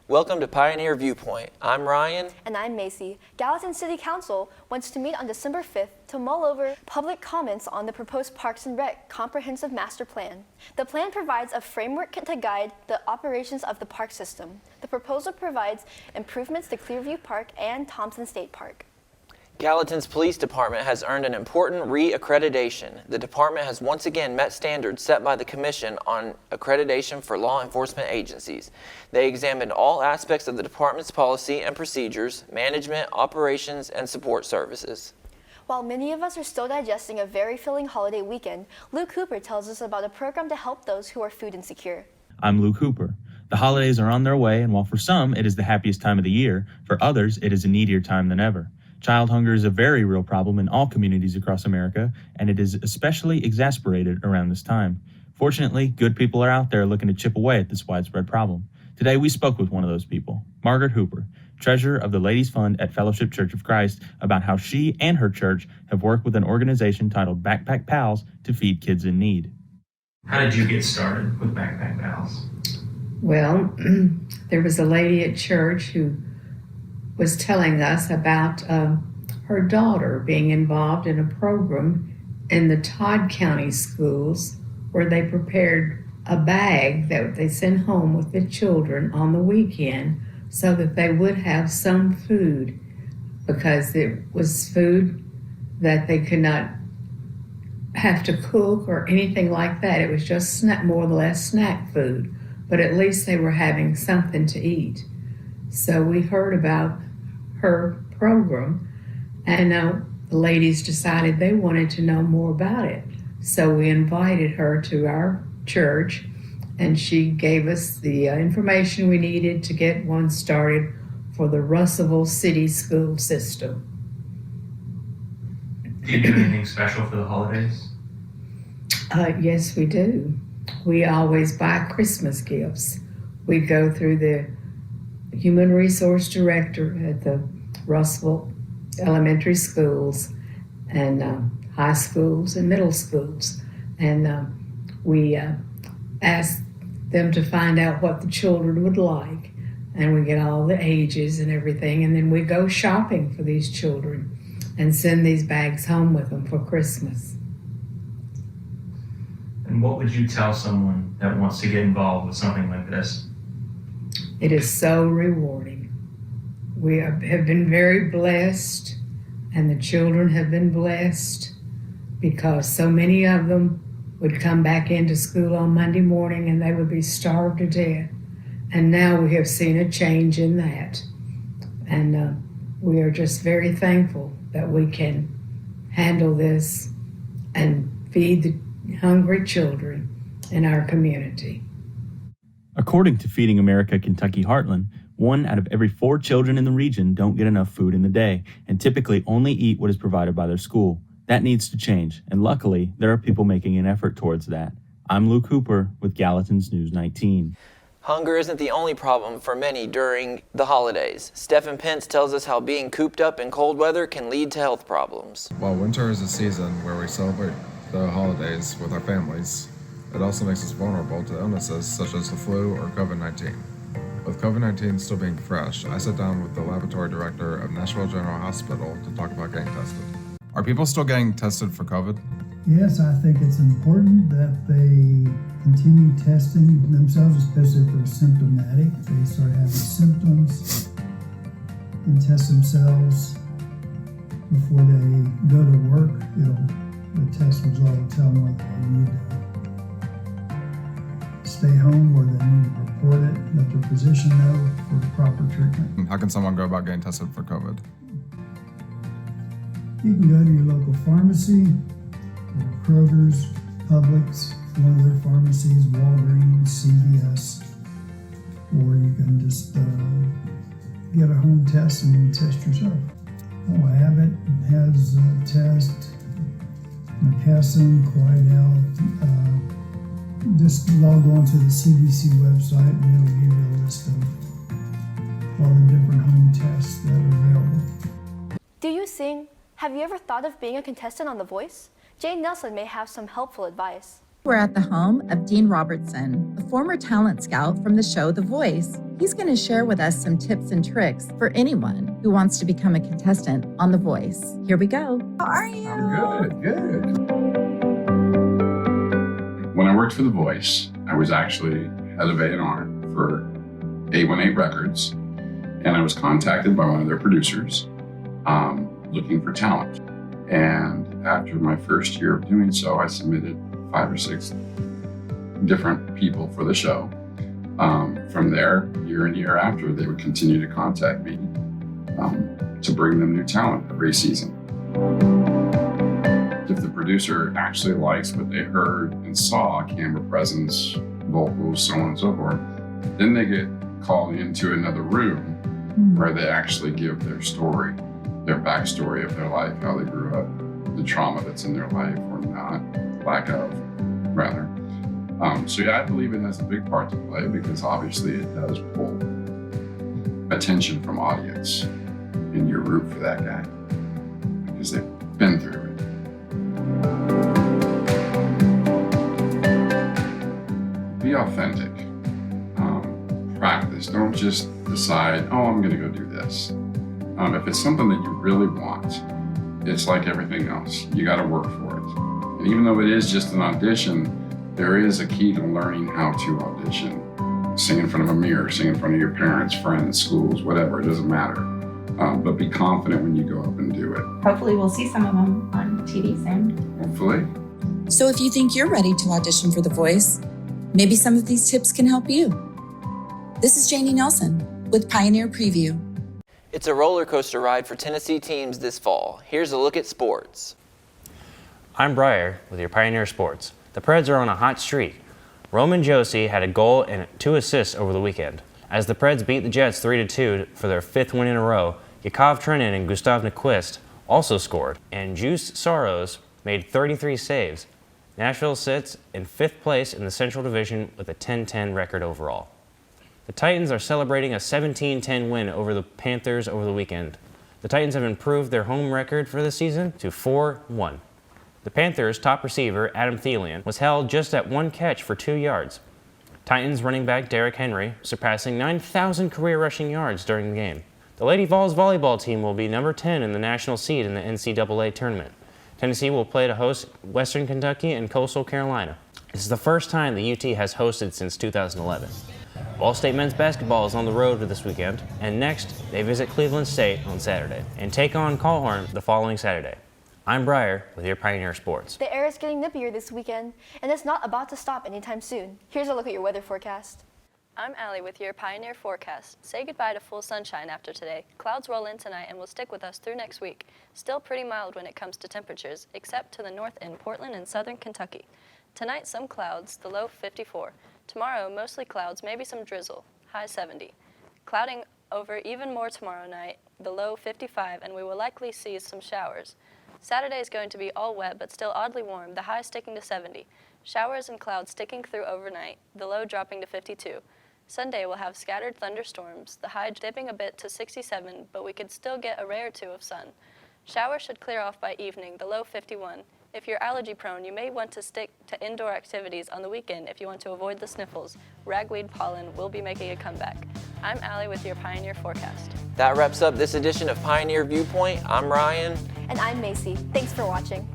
Welcome to Pioneer Viewpoint. I'm Ryan. And I'm Maci. Gallatin City Council wants to meet on December 5th to mull over public comments on the proposed Parks and Rec Comprehensive Master Plan. The plan provides a framework to guide the operations of the park system. The proposal provides improvements to Clearview Park and Thompson State Park. Gallatin's police department has earned an important re-accreditation. The department has once again met standards set by the Commission on Accreditation for Law Enforcement Agencies. They examined all aspects of the department's policy and procedures, management, operations, and support services. While many of us are still digesting a very filling holiday weekend, Luke Cooper tells us about a program to help those who are food insecure. I'm Luke Cooper. The holidays are on their way, and while for some it is the happiest time of the year, for others it is a needier time than ever. Child hunger is a very real problem in all communities across America, and it is especially exasperated around this time. Fortunately, good people are out there looking to chip away at this widespread problem. Today we spoke with one of those people, Margaret Hooper, treasurer of the Ladies Fund at Fellowship Church of Christ, about how she and her church have worked with an organization titled Backpack Pals to feed kids in need. How did you get started with Backpack Pals? Well, there was a lady at church who was telling us about her daughter being involved in a program in the Todd County schools where they prepared a bag that they sent home with the children on the weekend so that they would have some food, because it was food that they could not have to cook or anything like that. It was just more or less snack food, but at least they were having something to eat. So we heard about her program, and the ladies decided they wanted to know more about it. So we invited her to our church, and she gave us the information we needed to get one started for the Russellville City School System. Do you do anything special for the holidays? Yes, we do. We always buy Christmas gifts. We go through the Human Resource Director at the Russellville elementary schools and high schools and middle schools. And we ask them to find out what the children would like. And we get all the ages and everything. And then we go shopping for these children and send these bags home with them for Christmas. And what would you tell someone that wants to get involved with something like this? It is so rewarding. We have been very blessed, and the children have been blessed, because so many of them would come back into school on Monday morning and they would be starved to death. And now we have seen a change in that. And we are just very thankful that we can handle this and feed the hungry children in our community. According to Feeding America Kentucky Heartland, 1 out of every 4 children in the region don't get enough food in the day and typically only eat what is provided by their school. That needs to change, and luckily, there are people making an effort towards that. I'm Luke Cooper with Gallatin's News 19. Hunger isn't the only problem for many during the holidays. Stephen Pence tells us how being cooped up in cold weather can lead to health problems. While winter is a season where we celebrate the holidays with our families, it also makes us vulnerable to illnesses such as the flu or COVID-19. With COVID-19 still being fresh, I sat down with the laboratory director of Nashville General Hospital to talk about getting tested. Are people still getting tested for COVID? Yes, I think it's important that they continue testing themselves, especially if they're symptomatic. If they start having symptoms, and test themselves before they go to work. The test result will tell them whether they need to stay home or they need to report it, let their physician know for proper treatment. How can someone go about getting tested for COVID? You can go to your local pharmacy, or Kroger's, Publix, one of their pharmacies, Walgreens, CVS, or you can just get a home test and test yourself. Abbott has a test, McKesson, Quidel. Just log on to the CDC website and it'll give you a list of all the different home tests that are available. Do you sing? Have you ever thought of being a contestant on The Voice? Jane Nelson may have some helpful advice. we're at the home of Dean Robertson, a former talent scout from the show The Voice. He's going to share with us some tips and tricks for anyone who wants to become a contestant on The Voice. Here we go. How are you? I'm good. When I worked for The Voice, I was actually head of A&R for 818 Records, and I was contacted by one of their producers looking for talent. And after my first year of doing so, I submitted 5 or 6 different people for the show. From there, year and year after, they would continue to contact me to bring them new talent every season. If the producer actually likes what they heard and saw, camera presence, vocals, so on and so forth, then they get called into another room where they actually give their story, their backstory of their life, how they grew up, the trauma that's in their life or not, lack of, rather. So yeah, I believe it has a big part to play because obviously it does pull attention from audience, and you root for that guy because they've been through it. Be authentic. Practice. Don't just decide, oh, I'm going to go do this. If it's something that you really want, it's like everything else. You got to work for it. And even though it is just an audition, there is a key to learning how to audition. Sing in front of a mirror, sing in front of your parents, friends, schools, whatever, it doesn't matter. But be confident when you go up and do it. Hopefully we'll see some of them on TV soon. Hopefully. So if you think you're ready to audition for The Voice, maybe some of these tips can help you. This is Janie Nelson with Pioneer Preview. It's a roller coaster ride for Tennessee teams this fall. Here's a look at sports. I'm Briar with your Pioneer Sports. The Preds are on a hot streak. Roman Josi had a goal and 2 assists over the weekend. As the Preds beat the Jets 3-2 for their 5th win in a row, Yakov Trenin and Gustav Nyquist also scored, and Juice Soros made 33 saves. Nashville sits in 5th place in the Central Division with a 10-10 record overall. The Titans are celebrating a 17-10 win over the Panthers over the weekend. The Titans have improved their home record for the season to 4-1. The Panthers' top receiver, Adam Thielen, was held just at 1 catch for 2 yards. Titans running back Derrick Henry surpassing 9,000 career rushing yards during the game. The Lady Vols volleyball team will be number 10 in the national seed in the NCAA tournament. Tennessee will play to host Western Kentucky and Coastal Carolina. This is the first time the UT has hosted since 2011. Ball State men's basketball is on the road this weekend, and next they visit Cleveland State on Saturday and take on Colhorn the following Saturday. I'm Briar with your Pioneer Sports. The air is getting nippier this weekend, and it's not about to stop anytime soon. Here's a look at your weather forecast. I'm Allie with your Pioneer forecast. Say goodbye to full sunshine after today. Clouds roll in tonight and will stick with us through next week. Still pretty mild when it comes to temperatures, except to the north in Portland and southern Kentucky. Tonight, some clouds, the low 54. Tomorrow, mostly clouds, maybe some drizzle, high 70. Clouding over even more tomorrow night, the low 55, and we will likely see some showers. Saturday is going to be all wet, but still oddly warm, the high sticking to 70. Showers and clouds sticking through overnight, the low dropping to 52. Sunday will have scattered thunderstorms, the high dipping a bit to 67, but we could still get a ray or 2 of sun. Showers should clear off by evening, the low 51. If you're allergy prone, you may want to stick to indoor activities on the weekend if you want to avoid the sniffles. Ragweed pollen will be making a comeback. I'm Allie with your Pioneer forecast. That wraps up this edition of Pioneer Viewpoint. I'm Ryan. And I'm Maci. Thanks for watching.